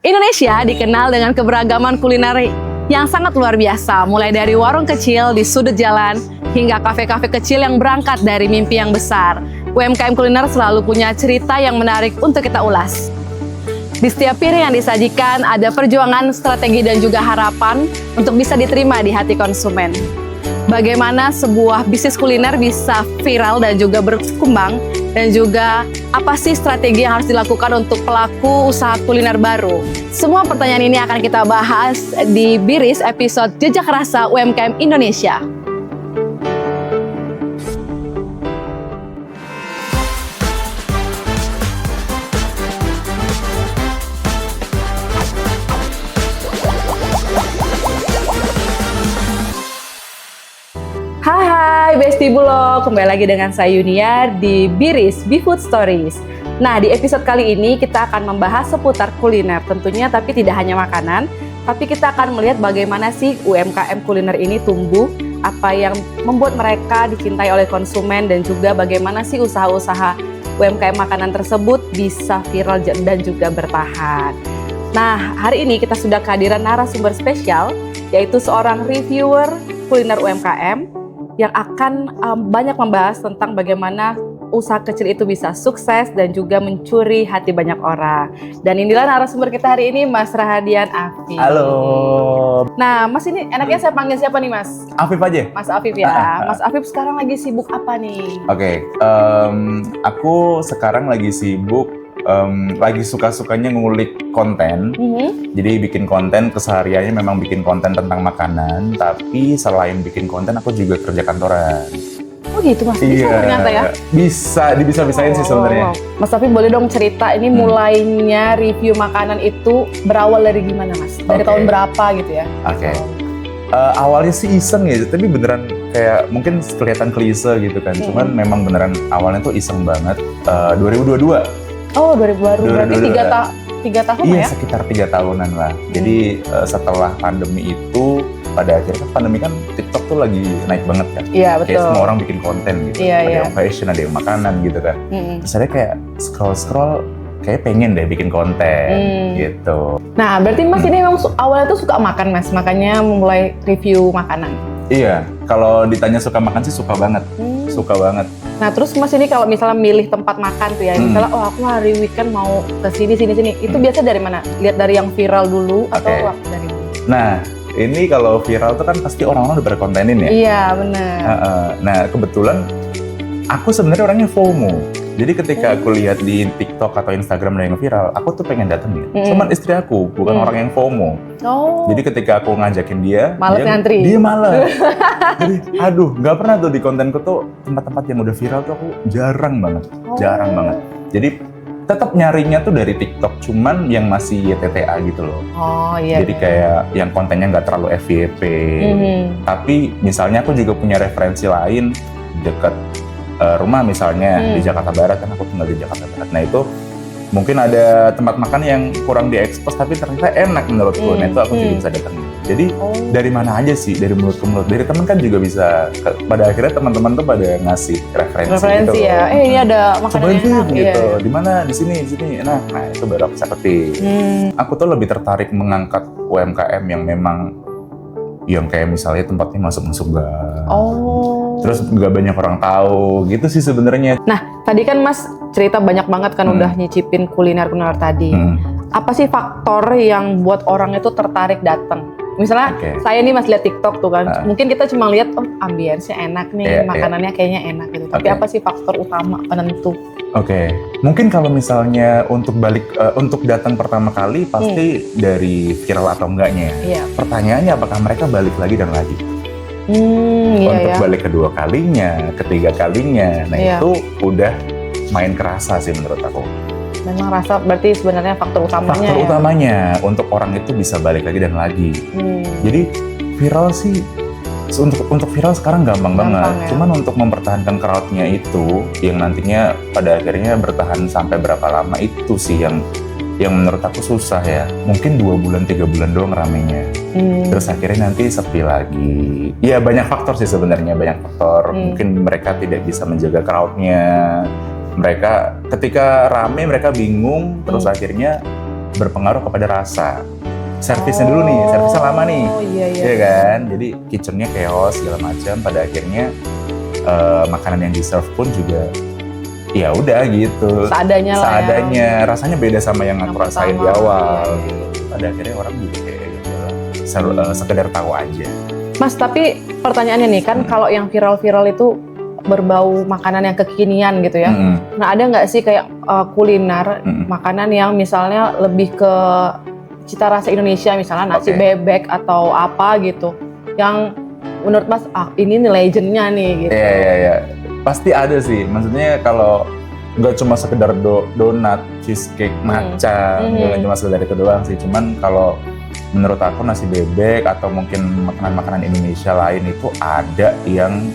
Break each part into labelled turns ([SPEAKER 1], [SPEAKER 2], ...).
[SPEAKER 1] Indonesia dikenal dengan keberagaman kuliner yang sangat luar biasa, mulai dari warung kecil di sudut jalan hingga kafe-kafe kecil yang berangkat dari mimpi yang besar. UMKM kuliner selalu punya cerita yang menarik untuk kita ulas. Di setiap piring yang disajikan ada perjuangan, strategi, dan juga harapan untuk bisa diterima di hati konsumen. Bagaimana sebuah bisnis kuliner bisa viral dan juga berkembang, dan juga apa sih strategi yang harus dilakukan untuk pelaku usaha kuliner baru? Semua pertanyaan ini akan kita bahas di Biris episode Jejak Rasa UMKM Indonesia. Hai Besti Bulog, kembali lagi dengan saya Yuniar di Biris Food Stories. Nah, di episode kali ini kita akan membahas seputar kuliner tentunya, tapi tidak hanya makanan, tapi kita akan melihat bagaimana sih UMKM kuliner ini tumbuh, apa yang membuat mereka dicintai oleh konsumen, dan juga bagaimana sih usaha-usaha UMKM makanan tersebut bisa viral dan juga bertahan. Nah, hari ini kita sudah kehadiran narasumber spesial, yaitu seorang reviewer kuliner UMKM yang akan banyak membahas tentang bagaimana usaha kecil itu bisa sukses dan juga mencuri hati banyak orang. Dan inilah narasumber kita hari ini, Mas Rahadian Afif.
[SPEAKER 2] Halo.
[SPEAKER 1] Nah, Mas ini enaknya saya panggil siapa nih, Mas?
[SPEAKER 2] Afif aja.
[SPEAKER 1] Mas Afif ya. Mas Afif sekarang lagi sibuk apa nih?
[SPEAKER 2] Oke, aku sekarang lagi sibuk, lagi suka-sukanya ngulik konten. Jadi bikin konten, kesehariannya memang bikin konten tentang makanan, tapi selain bikin konten aku juga kerja kantoran.
[SPEAKER 1] Oh gitu Mas, bisa ternyata ya?
[SPEAKER 2] Bisa-bisain sih sebenarnya.
[SPEAKER 1] Mas Afif boleh dong cerita ini mulainya review makanan itu berawal dari gimana Mas? Dari tahun berapa gitu ya?
[SPEAKER 2] Oke. Awalnya sih iseng ya, tapi beneran kayak mungkin kelihatan klise gitu kan. Cuman memang beneran awalnya tuh iseng banget. 2022.
[SPEAKER 1] Oh 2022, berarti 3 tahun
[SPEAKER 2] iya,
[SPEAKER 1] ya?
[SPEAKER 2] Sekitar 3 tahunan lah. Jadi setelah pandemi itu, pada akhirnya pandemi kan TikTok tuh lagi naik banget kan.
[SPEAKER 1] Iya betul.
[SPEAKER 2] Kayak semua orang bikin konten gitu.
[SPEAKER 1] Iya,
[SPEAKER 2] ada yang fashion, ada yang makanan gitu kan. Terus saya kayak scroll, kayak pengen deh bikin konten gitu.
[SPEAKER 1] Nah berarti Mas ini memang awalnya tuh suka makan Mas, makanya memulai review makanan.
[SPEAKER 2] Iya, kalau ditanya suka makan sih suka banget. Suka banget.
[SPEAKER 1] Nah terus Mas ini kalau misalnya milih tempat makan tuh ya, misalnya oh aku hari weekend mau ke sini, itu biasa dari mana? Lihat dari yang viral dulu atau dari mana?
[SPEAKER 2] Nah ini kalau viral tuh kan pasti orang-orang udah berkontenin ya?
[SPEAKER 1] Iya benar.
[SPEAKER 2] Nah kebetulan aku sebenarnya orangnya FOMO. Jadi ketika aku lihat di TikTok atau Instagram ada yang viral, aku tuh pengen datengin. Cuman istri aku bukan orang yang FOMO.
[SPEAKER 1] Oh.
[SPEAKER 2] Jadi ketika aku ngajakin dia,
[SPEAKER 1] ngantri.
[SPEAKER 2] Dia malas. Jadi aduh, nggak pernah tuh di kontenku tuh tempat-tempat yang udah viral tuh aku jarang banget. Jadi tetap nyarinya tuh dari TikTok, cuman yang masih YTTA gitu loh.
[SPEAKER 1] Oh iya.
[SPEAKER 2] Jadi kayak yang kontennya nggak terlalu FYP. Tapi misalnya aku juga punya referensi lain dekat rumah misalnya di Jakarta Barat, kan aku tinggal di Jakarta Barat. Nah itu mungkin ada tempat makan yang kurang diekspos tapi ternyata enak menurutku. Nah itu aku juga bisa datangin. Jadi dari mana aja sih, dari mulut ke mulut. Dari teman kan juga bisa. Pada akhirnya teman-teman tuh pada ngasih referensi gitu
[SPEAKER 1] ya. Ini ada makanan enak
[SPEAKER 2] gitu. Di mana? Di sini. Nah itu baru aku bisa ketik. Aku tuh lebih tertarik mengangkat UMKM yang memang yang kayak misalnya tempatnya masuk-masuk gang. Terus nggak banyak orang tahu gitu sih sebenarnya.
[SPEAKER 1] Nah tadi kan Mas cerita banyak banget kan udah nyicipin kuliner tadi. Apa sih faktor yang buat orang itu tertarik datang? Misalnya saya nih Mas lihat TikTok tuh kan, mungkin kita cuma lihat ambience-nya enak nih, makanannya kayaknya enak gitu. Tapi apa sih faktor utama penentu?
[SPEAKER 2] Mungkin kalau misalnya untuk datang pertama kali pasti dari viral atau enggaknya. Pertanyaannya apakah mereka balik lagi dan lagi? Untuk balik kedua kalinya, ketiga kalinya, nah itu udah main kerasa sih menurut aku.
[SPEAKER 1] Memang rasa berarti sebenarnya faktor utamanya.
[SPEAKER 2] Faktor utamanya untuk orang itu bisa balik lagi dan lagi. Jadi viral sih, untuk viral sekarang gampang banget. Cuman untuk mempertahankan crowd-nya itu, yang nantinya pada akhirnya bertahan sampai berapa lama itu sih yang menurut aku susah ya. Mungkin 2 bulan, 3 bulan doang ramenya. Terus akhirnya nanti sepi lagi. Ya banyak faktor sih sebenarnya, banyak faktor. Mungkin mereka tidak bisa menjaga crowd-nya. Mereka ketika rame mereka bingung, terus akhirnya berpengaruh kepada rasa. Servisnya dulu nih, servisnya lama nih, iya kan? Jadi kitchennya chaos segala macam. Pada akhirnya makanan yang di serve pun juga ya udah gitu.
[SPEAKER 1] Seadanya lah.
[SPEAKER 2] Seadanya, rasanya beda sama yang aku rasain di awal. Gitu. Pada akhirnya orang juga kayak gitu, sekedar tahu aja.
[SPEAKER 1] Mas, tapi pertanyaannya nih kan kalau yang viral-viral itu berbau makanan yang kekinian gitu ya. Nah, ada nggak sih kayak kuliner makanan yang misalnya lebih ke cita rasa Indonesia, misalnya nasi bebek atau apa gitu, yang menurut Mas ini nih legendnya nih gitu?
[SPEAKER 2] Iya. Pasti ada sih. Maksudnya kalau nggak cuma sekedar donat, cheesecake, matcha, nggak cuma sekedar itu doang sih. Cuman kalau menurut aku nasi bebek atau mungkin makanan-makanan Indonesia lain itu ada yang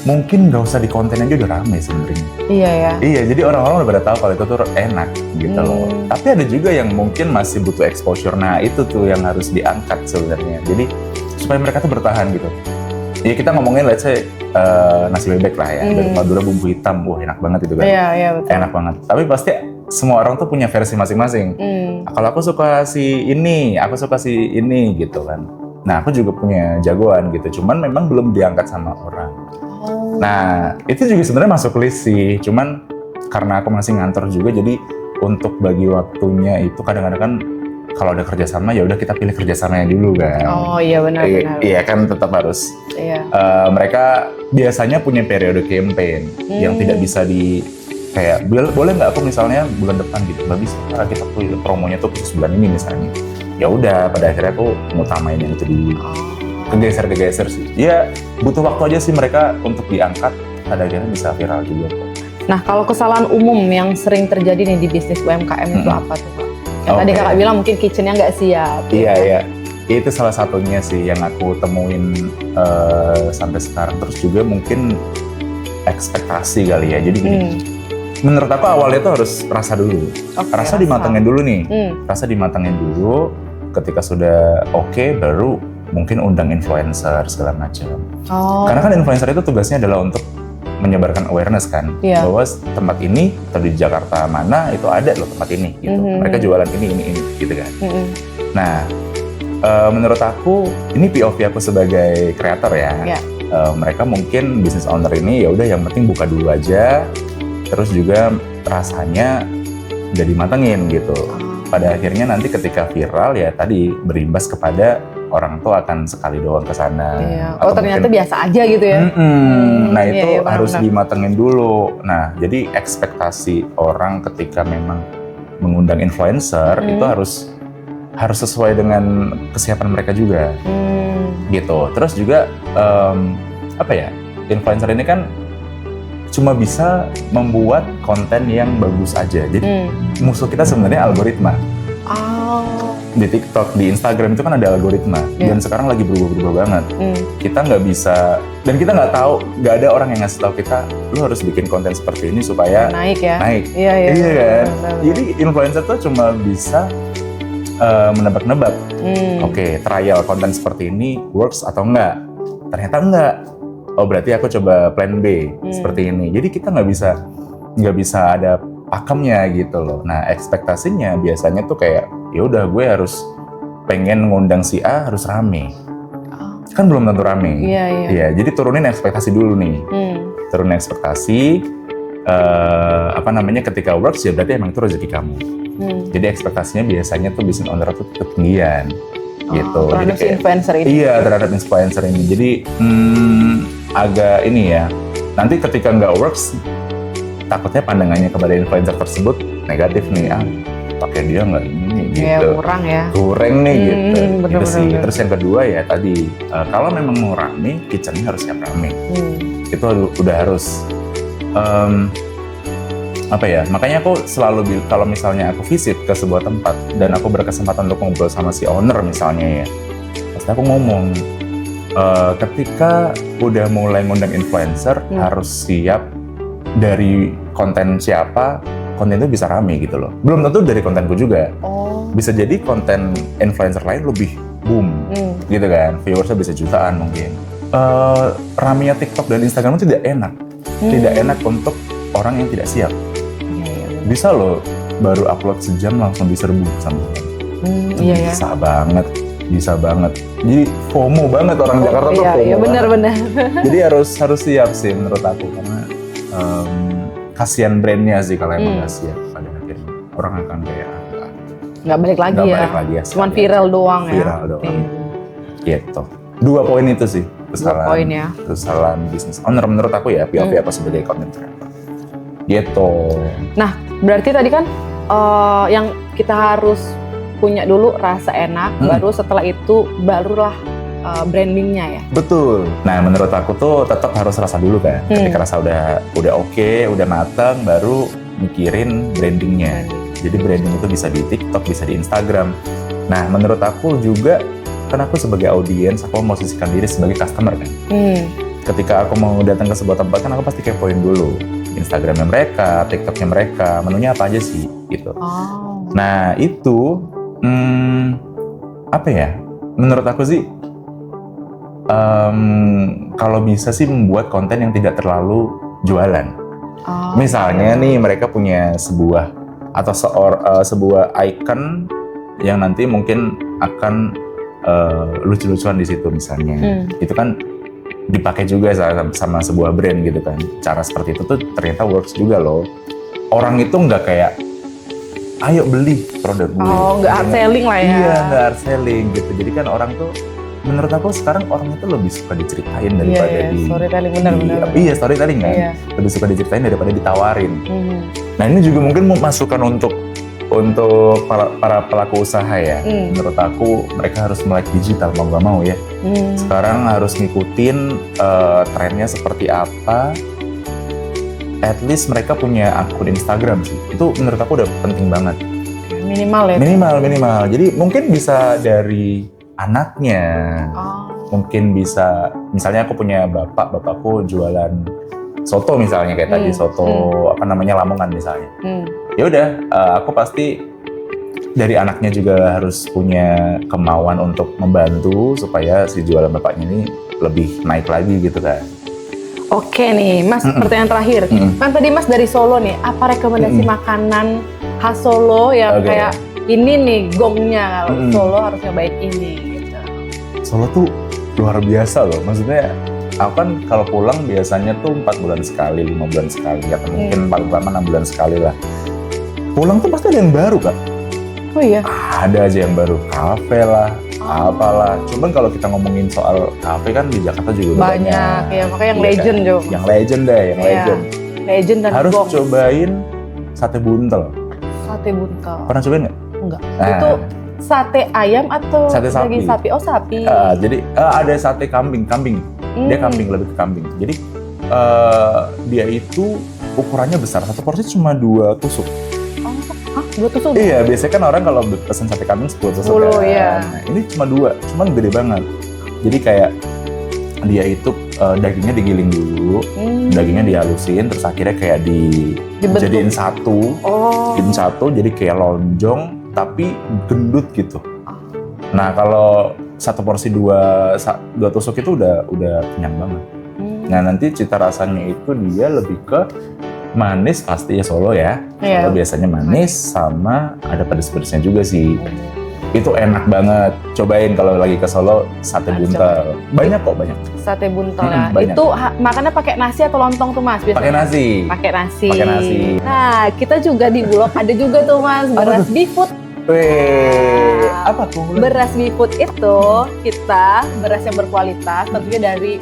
[SPEAKER 2] mungkin nggak usah di konten aja udah rame sebenarnya.
[SPEAKER 1] Iya ya.
[SPEAKER 2] Iya, jadi orang-orang udah pada tahu kalau itu tuh enak gitu loh. Tapi ada juga yang mungkin masih butuh exposure. Nah itu tuh yang harus diangkat sebenarnya. Jadi supaya mereka tuh bertahan gitu. Ya kita ngomongin let's say nasi bebek lah ya, dari Madura bumbu hitam, wah enak banget itu kan.
[SPEAKER 1] Iya betul.
[SPEAKER 2] Enak banget. Tapi pasti semua orang tuh punya versi masing-masing. Kalau aku suka si ini, aku suka si ini gitu kan. Nah aku juga punya jagoan gitu. Cuman memang belum diangkat sama orang. Nah, itu juga sebenarnya masuk list sih. Cuman karena aku masih ngantor juga, jadi untuk bagi waktunya itu kadang-kadang kan kalau ada kerjasama ya udah kita pilih kerjasamanya dulu kan.
[SPEAKER 1] Oh iya benar.
[SPEAKER 2] Iya kan tetap harus.
[SPEAKER 1] Iya.
[SPEAKER 2] Mereka biasanya punya periode campaign yang tidak bisa di kayak boleh nggak aku misalnya bulan depan gitu, nggak bisa. Karena kita pilih promonya tuh khusus bulan ini misalnya. Ya udah, pada akhirnya aku ngutamain yang itu dulu. Kegeser sih. Ya butuh waktu aja sih mereka untuk diangkat, pada akhirnya bisa viral juga kok.
[SPEAKER 1] Nah kalau kesalahan umum yang sering terjadi nih di bisnis UMKM itu apa tuh Pak? Yang tadi kakak bilang mungkin kitchennya nggak siap.
[SPEAKER 2] Iya. Itu salah satunya sih yang aku temuin sampai sekarang. Terus juga mungkin ekspektasi kali ya. Jadi gini, menurut aku awalnya tuh harus rasa dulu. Rasa dimatangin dulu nih. Rasa dimatangin dulu. Ketika sudah oke, baru mungkin undang influencer segala macam. Karena kan influencer itu tugasnya adalah untuk menyebarkan awareness kan, bahwa tempat ini atau di Jakarta mana itu ada loh tempat ini gitu. Mereka jualan ini gitu kan. Nah, menurut aku ini POV aku sebagai kreator ya. Mereka mungkin business owner ini ya udah yang penting buka dulu aja, terus juga rasanya udah dimatengin gitu. Pada akhirnya nanti ketika viral ya tadi berimbas kepada orang tuh akan sekali doang ke sana.
[SPEAKER 1] Oh ternyata mungkin biasa aja gitu ya.
[SPEAKER 2] Nah itu harus dimatengin dulu. Nah jadi ekspektasi orang ketika memang mengundang influencer itu harus sesuai dengan kesiapan mereka juga. Gitu. Terus juga influencer ini kan cuma bisa membuat konten yang bagus aja. Jadi musuh kita sebenarnya algoritma. Di TikTok, di Instagram itu kan ada algoritma dan sekarang lagi berubah-ubah banget. Kita nggak bisa, dan kita nggak tahu, nggak ada orang yang ngasih tahu kita, lu harus bikin konten seperti ini supaya naik. Iya kan? Jadi influencer tuh cuma bisa menebak-nebak. Oke, trial konten seperti ini works atau enggak? Ternyata enggak. Oh berarti aku coba plan B seperti ini. Jadi kita nggak bisa ada pakemnya gitu loh. Nah ekspektasinya biasanya tuh kayak ya udah gue harus pengen ngundang si A harus rame. Kan belum tentu rame. Iya. Jadi turunin ekspektasi dulu nih. Turunin ekspektasi. Ketika works ya berarti emang itu rezeki kamu. Jadi ekspektasinya biasanya tuh business owner tuh ketinggian. Gitu.
[SPEAKER 1] Terhadap
[SPEAKER 2] jadi
[SPEAKER 1] influencer ini.
[SPEAKER 2] Iya terhadap influencer ini. Jadi agak ini ya. Nanti ketika nggak works, takutnya pandangannya kepada influencer tersebut negatif nih. Pakai dia nggak ini gitu. Kurang nih gitu. Gitu sih. Terus yang kedua ya tadi kalau memang mau rame, kitchennya harus siap rame. Itu udah harus makanya aku selalu kalau misalnya aku visit ke sebuah tempat dan aku berkesempatan untuk ngobrol sama si owner misalnya ya, pasti aku ngomong ketika udah mulai ngundang influencer harus siap dari konten siapa, konten itu bisa rame gitu loh. Belum tentu dari kontenku juga. Bisa jadi konten influencer lain lebih boom gitu kan, viewersnya bisa jutaan mungkin. Ramenya TikTok dan Instagram itu tidak enak untuk orang yang tidak siap. Bisa loh baru upload sejam langsung diserbu sama orang.
[SPEAKER 1] Iya ya.
[SPEAKER 2] Bisa banget. Jadi FOMO banget orang Jakarta tuh FOMO.
[SPEAKER 1] Iya benar-benar.
[SPEAKER 2] Jadi harus siap sih menurut aku, karena kasihan brandnya sih kalau emang nggak siap pada akhirnya. Orang akan kayak
[SPEAKER 1] nggak balik lagi
[SPEAKER 2] nggak
[SPEAKER 1] ya.
[SPEAKER 2] balik lagi ya.
[SPEAKER 1] Cuman viral doang ya.
[SPEAKER 2] Viral doang. Gitu. 2 poin itu sih kesalahan bisnis owner menurut aku ya, POV aku sebagai content creator. Gitu.
[SPEAKER 1] Nah, berarti tadi kan yang kita harus punya dulu rasa enak, baru setelah itu barulah brandingnya ya.
[SPEAKER 2] Betul. Nah, menurut aku tuh tetap harus rasa dulu kan. Ketika rasa udah oke, udah mateng, baru mikirin brandingnya. Jadi branding itu bisa di TikTok, bisa di Instagram. Nah, menurut aku juga, kan aku sebagai audiens, aku memosisikan diri sebagai customer kan. Ketika aku mau datang ke sebuah tempat, kan aku pasti kepoin dulu Instagramnya mereka, TikToknya mereka, menunya apa aja sih, gitu. Nah, itu, apa ya, menurut aku sih, kalau bisa sih membuat konten yang tidak terlalu jualan. Misalnya nih, mereka punya sebuah atau sebuah icon yang nanti mungkin akan lucu-lucuan di situ misalnya. Itu kan dipakai juga sama sebuah brand gitu kan. Cara seperti itu tuh ternyata works juga loh. Orang itu nggak kayak, ayo beli produk gue.
[SPEAKER 1] Nggak hard selling lah ya.
[SPEAKER 2] Iya, nggak hard selling gitu. Jadi kan orang tuh, menurut aku sekarang orang itu lebih suka diceritain daripada
[SPEAKER 1] storytelling, benar.
[SPEAKER 2] Iya, storytelling kan. Lebih suka diceritain daripada ditawarin. Nah, ini juga mungkin masukan untuk para pelaku usaha ya. Menurut aku mereka harus melek digital mau nggak mau ya. Sekarang harus ngikutin trennya seperti apa. At least mereka punya akun Instagram sih. Itu menurut aku udah penting banget.
[SPEAKER 1] Minimal ya.
[SPEAKER 2] Minimal. Jadi mungkin bisa dari anaknya. Mungkin bisa, misalnya aku punya bapakku jualan soto misalnya kayak tadi soto Lamongan misalnya. Ya udah, aku pasti dari anaknya juga harus punya kemauan untuk membantu supaya si jualan bapaknya ini lebih naik lagi gitu kan.
[SPEAKER 1] Oke nih, Mas, pertanyaan terakhir. Kan tadi Mas dari Solo nih, apa rekomendasi makanan khas Solo yang kayak ini nih gongnya, Solo harus nyobain ini gitu.
[SPEAKER 2] Solo tuh luar biasa loh, maksudnya aku kan kalau pulang biasanya tuh 4 bulan sekali, 5 bulan sekali, atau mungkin paling lama 6 bulan sekali lah. Pulang tuh pasti ada yang baru kan?
[SPEAKER 1] Oh iya?
[SPEAKER 2] Ada aja yang baru, kafe lah, apalah. Cuman kalau kita ngomongin soal kafe kan di Jakarta juga banyak.
[SPEAKER 1] Ya makanya yang legend
[SPEAKER 2] kan?
[SPEAKER 1] Jo.
[SPEAKER 2] Yang legend deh, legend.
[SPEAKER 1] Legend dan
[SPEAKER 2] harus
[SPEAKER 1] gong.
[SPEAKER 2] Cobain sate buntel.
[SPEAKER 1] Sate buntel.
[SPEAKER 2] Pernah cobain nggak?
[SPEAKER 1] Enggak. Itu sate ayam atau
[SPEAKER 2] sate
[SPEAKER 1] daging sapi? Oh sapi.
[SPEAKER 2] Jadi ada sate kambing. Dia kambing, lebih ke kambing. Jadi dia itu ukurannya besar. Satu porsi cuma 2 tusuk.
[SPEAKER 1] Hah? 2 tusuk?
[SPEAKER 2] Iya, biasanya kan orang kalau pesen sate kambing 10 tusuk kan.
[SPEAKER 1] Iya.
[SPEAKER 2] Nah, ini cuma 2, cuman gede banget. Jadi kayak dia itu dagingnya digiling dulu, dagingnya dihalusin, terus akhirnya kayak dijadiin satu. Dijadiin satu, jadi kayak lonjong, tapi gendut gitu. Nah, kalau satu porsi 2 tusuk itu udah kenyang banget. Nah, nanti cita rasanya itu dia lebih ke manis pasti ya Solo ya. Solo biasanya manis sama ada pedes-pedesnya juga sih. Itu enak banget. Cobain kalau lagi ke Solo sate buntel. Banyak kok, banyak.
[SPEAKER 1] Sate buntel ya. Itu makannya pakai nasi atau lontong tuh Mas biasanya?
[SPEAKER 2] Pakai nasi.
[SPEAKER 1] Pakai nasi. Nah, kita juga di Bulog ada juga tuh Mas beras Beefood.
[SPEAKER 2] Apa tuh?
[SPEAKER 1] Beras Beefood itu beras yang berkualitas, tentunya dari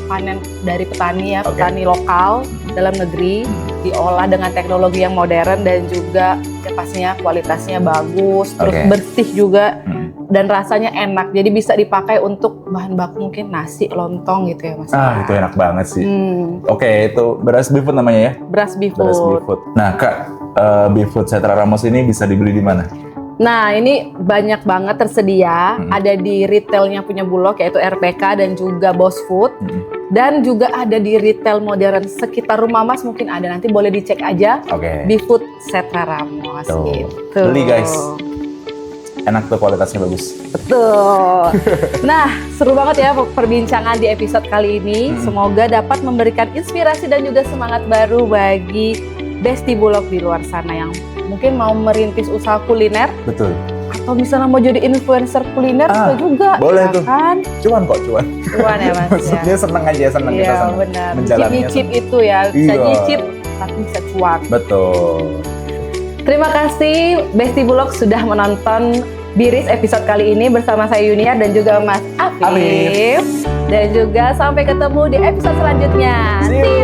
[SPEAKER 1] panen dari petani ya, petani lokal dalam negeri, diolah dengan teknologi yang modern dan juga pastinya kualitasnya bagus, terus bersih juga dan rasanya enak. Jadi bisa dipakai untuk bahan baku mungkin nasi, lontong gitu ya Mas.
[SPEAKER 2] Itu enak banget sih. Oke, itu beras Beefood namanya ya?
[SPEAKER 1] Beras Beefood.
[SPEAKER 2] Nah Kak, Beefood Setra Ramos ini bisa dibeli di mana?
[SPEAKER 1] Nah, ini banyak banget tersedia, ada di retailnya punya Bulog yaitu RPK dan juga Boss Food. Dan juga ada di retail modern sekitar rumah Mas, mungkin ada, nanti boleh dicek aja. Beefood Setra Ramos gitu.
[SPEAKER 2] Beli guys. Enak tuh, kualitasnya bagus.
[SPEAKER 1] Betul. Nah, seru banget ya perbincangan di episode kali ini. Semoga dapat memberikan inspirasi dan juga semangat baru bagi Besti Bulog di luar sana yang mungkin mau merintis usaha kuliner
[SPEAKER 2] Betul.
[SPEAKER 1] atau misalnya mau jadi influencer kuliner bisa juga.
[SPEAKER 2] Boleh
[SPEAKER 1] ya
[SPEAKER 2] tuh.
[SPEAKER 1] Kan?
[SPEAKER 2] Cuan kok, cuan.
[SPEAKER 1] Cuan ya Mas.
[SPEAKER 2] Maksudnya seneng aja, seneng kita
[SPEAKER 1] Iya
[SPEAKER 2] seneng
[SPEAKER 1] benar.
[SPEAKER 2] menjalaninya.
[SPEAKER 1] Nyicip itu ya, bisa
[SPEAKER 2] Iya.
[SPEAKER 1] nyicip tapi bisa cuan.
[SPEAKER 2] Betul.
[SPEAKER 1] Terima kasih Besti Bulog sudah menonton Biris episode kali ini bersama saya Yuniar dan juga Mas Afif.
[SPEAKER 2] Afif.
[SPEAKER 1] Dan juga sampai ketemu di episode selanjutnya.
[SPEAKER 2] See you.